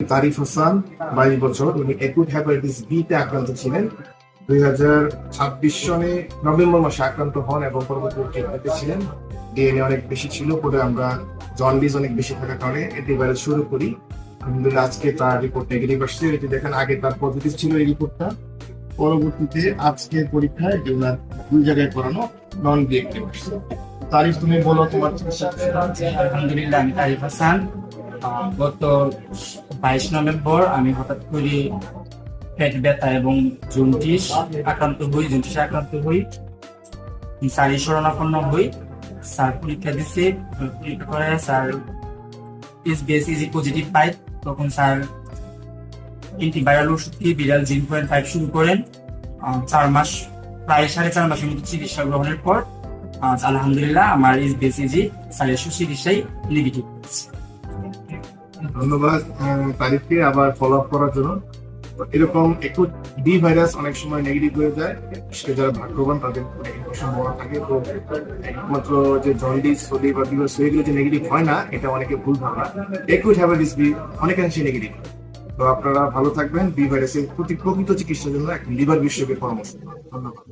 তারিফ হাসান 22 বছর, উনি acute hepatitis B তে আক্রান্ত ছিলেন। 2026 সনে নভেম্বর মাসে আক্রান্ত হন এবং পরবর্তী ট্রিটমেন্টে ছিলেন। ডিএনএ অনেক বেশি ছিল, পরে আমরা জন্ডিস অনেক বেশি থাকার কারণে অ্যান্টিভাইরাস শুরু করি। আলহামদুলিল্লাহ আজকে তার রিপোর্ট নেগেটিভ আসছে। এটি দেখেন, আগে তার পজিটিভ ছিল এই রিপোর্টটা, পরবর্তীতে আজকের পরীক্ষায় ওনার 2 জায়গায় করানো নন রিয়েক্টিভ আসছে। তারিফ, তুমি বলো তোমার চিকিৎসা। আলহামদুলিল্লাহ, আমি তারিফ হাসান। গত 22 নভেম্বর আমি হঠাৎ করে পেট ব্যথা এবং জন্ডিসে আক্রান্ত হই। স্যার শরণাপন্ন হই। স্যার পরীক্ষা দিচ্ছে, পরীক্ষা করে স্যার এসবিএসইজি পজিটিভ পাই। তখন স্যার অ্যান্টিভাইরাল ওষুধ দিয়ে বিড়াল 0.5 শুরু করেন। 4 মাস, প্রায় 4.5 মাসের মতো চিকিৎসা গ্রহণের পর আলহামদুলিল্লাহ আমার এসবিএসইজি স্যারের চিকিৎসায় নেগেটিভ হয়েছে। ধন্যবাদ তারিফকে আবার ফলো আপ করার জন্য। এরকম একটু বি ভাইরাস অনেক সময় নেগেটিভ হয়ে যায়, সে যারা ভাগ্যবান তাদের সম্ভাবনা থাকে। তো একমাত্র যে জন্ডিস হলি বা বিভাস এগুলো যে নেগেটিভ হয় না, এটা অনেকে ভুল ধারণা। একুট হেপাটাইটিস বি অনেকাংশে নেগেটিভ। তো আপনারা ভালো থাকবেন। বি ভাইরাসের প্রকৃত চিকিৎসার জন্য এক লিভার বিশেষজ্ঞের পরামর্শ। ধন্যবাদ।